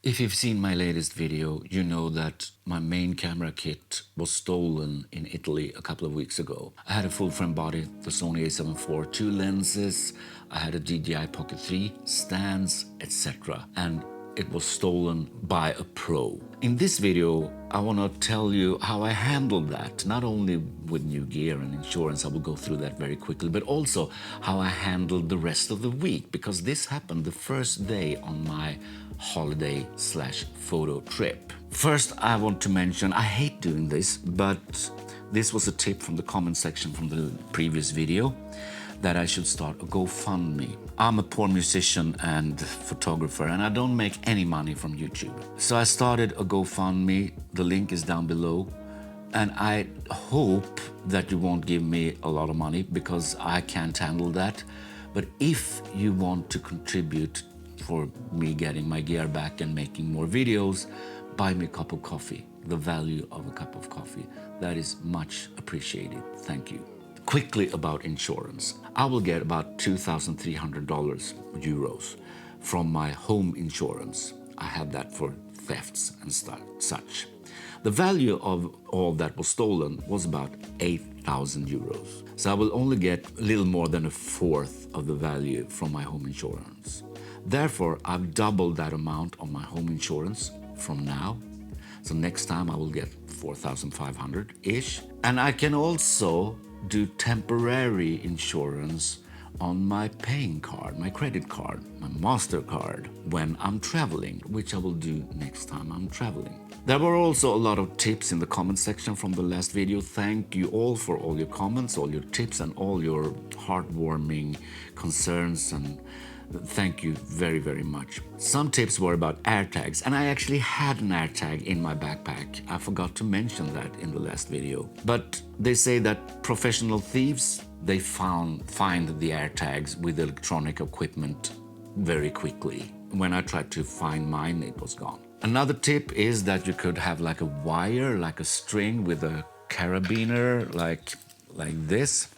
If you've seen my latest video, you know that my main camera kit was stolen in Italy a couple of weeks ago. I had a full frame body, the Sony a7 IV, 2 lenses, I had a DJI Pocket 3, stands, etc. And it was stolen by a pro. In this video, I want to tell you how I handled that, not only with new gear and insurance, I will go through that very quickly, but also how I handled the rest of the week, because this happened the first day on my holiday/photo trip. First, I want to mention, I hate doing this, but this was a tip from the comment section from the previous video, that I should start a GoFundMe. I'm a poor musician and photographer, and I don't make any money from YouTube. So I started a GoFundMe, the link is down below, and I hope that you won't give me a lot of money because I can't handle that. But if you want to contribute for me getting my gear back and making more videos, buy me a cup of coffee. The value of a cup of coffee. That is much appreciated. Thank you. Quickly about insurance. I will get about $2,300 euros from my home insurance. I have that for thefts and such. The value of all that was stolen was about 8,000 euros. So I will only get a little more than a fourth of the value from my home insurance. Therefore, I've doubled that amount on my home insurance from now. So next time I will get 4,500-ish. And I can also do temporary insurance on my paying card, my credit card, my MasterCard when I'm traveling, which I will do next time I'm traveling. There were also a lot of tips in the comment section from the last video. Thank you all for all your comments, all your tips, and all your heartwarming concerns, and thank you very, very much. Some tips were about AirTags, and I actually had an AirTag in my backpack. I forgot to mention that in the last video. But they say that professional thieves, they find the AirTags with electronic equipment very quickly. When I tried to find mine, it was gone. Another tip is that you could have like a wire, like a string with a carabiner, like this,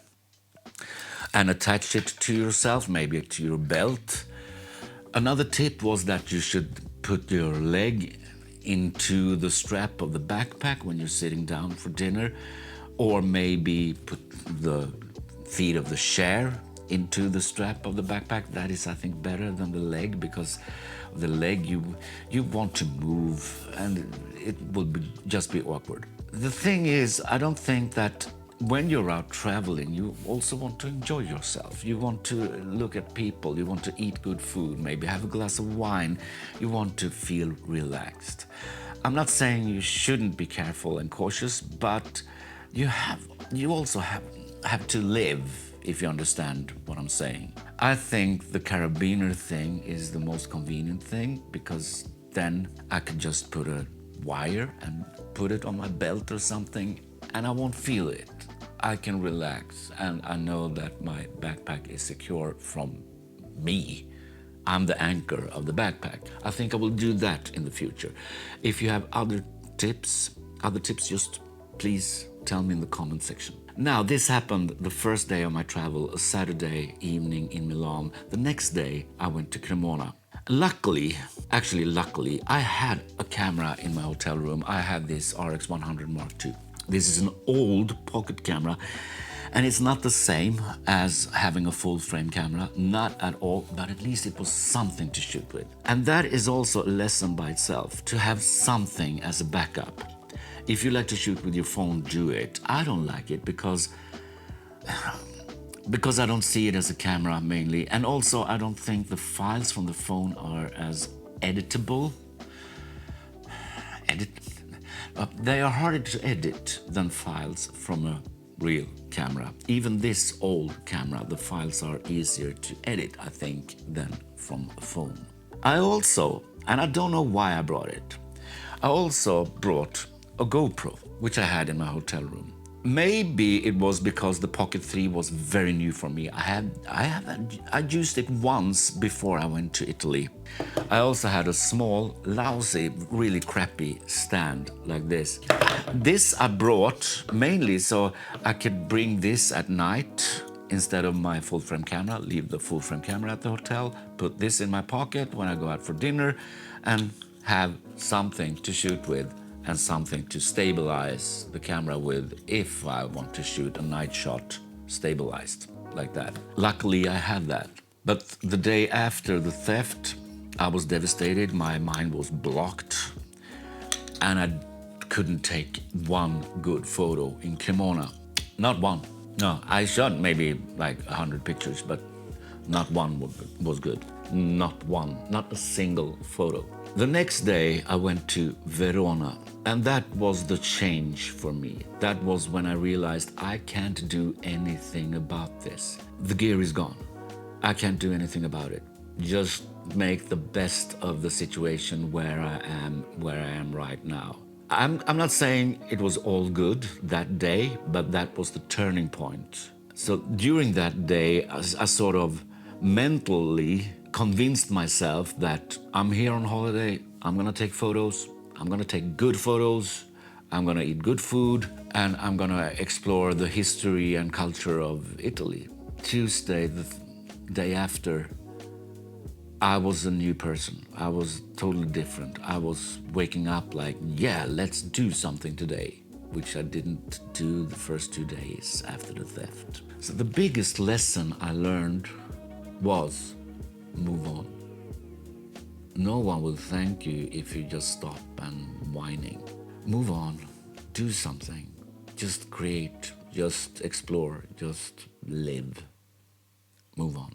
and attach it to yourself, maybe to your belt. Another tip was that you should put your leg into the strap of the backpack when you're sitting down for dinner, or maybe put the feet of the chair into the strap of the backpack. That is, I think, better than the leg, because the leg you want to move and it will just be awkward. The thing is, I don't think that when you're out traveling, you also want to enjoy yourself. You want to look at people, you want to eat good food, maybe have a glass of wine. You want to feel relaxed. I'm not saying you shouldn't be careful and cautious, but you also have to live, if you understand what I'm saying. I think the carabiner thing is the most convenient thing, because then I can just put a wire and put it on my belt or something, and I won't feel it. I can relax, and I know that my backpack is secure from me. I'm the anchor of the backpack. I think I will do that in the future. If you have other tips, just please tell me in the comment section. Now, this happened the first day of my travel, a Saturday evening in Milan. The next day, I went to Cremona. Luckily, I had a camera in my hotel room. I had this RX100 Mark II. This is an old pocket camera, and it's not the same as having a full frame camera, not at all, but at least it was something to shoot with. And that is also a lesson by itself, to have something as a backup. If you like to shoot with your phone, do it. I don't like it because I don't see it as a camera mainly, and also I don't think the files from the phone are as editable. They are harder to edit than files from a real camera. Even this old camera, the files are easier to edit, I think, than from a phone. I also, and I don't know why I brought it, I also brought a GoPro, which I had in my hotel room. Maybe it was because the Pocket 3 was very new for me. I used it once before I went to Italy. I also had a small, lousy, really crappy stand like this. This I brought mainly so I could bring this at night instead of my full frame camera, leave the full frame camera at the hotel, put this in my pocket when I go out for dinner, and have something to shoot with and something to stabilize the camera with if I want to shoot a night shot stabilized like that. Luckily, I had that. But the day after the theft, I was devastated. My mind was blocked and I couldn't take one good photo in Cremona. Not one. No, I shot maybe like 100 pictures, but not one was good. Not one, not a single photo. The next day I went to Verona, and that was the change for me. That was when I realized I can't do anything about this. The gear is gone. I can't do anything about it. Just make the best of the situation where I am right now. I'm not saying it was all good that day, but that was the turning point. So during that day, I sort of mentally convinced myself that I'm here on holiday, I'm gonna take photos, I'm gonna take good photos, I'm gonna eat good food, and I'm gonna explore the history and culture of Italy. Tuesday, the day after, I was a new person. I was totally different. I was waking up like, yeah, let's do something today, which I didn't do the first 2 days after the theft. So the biggest lesson I learned was move on. No one will thank you if you just stop and whining. Move on, do something, just create, just explore, just live. Move on.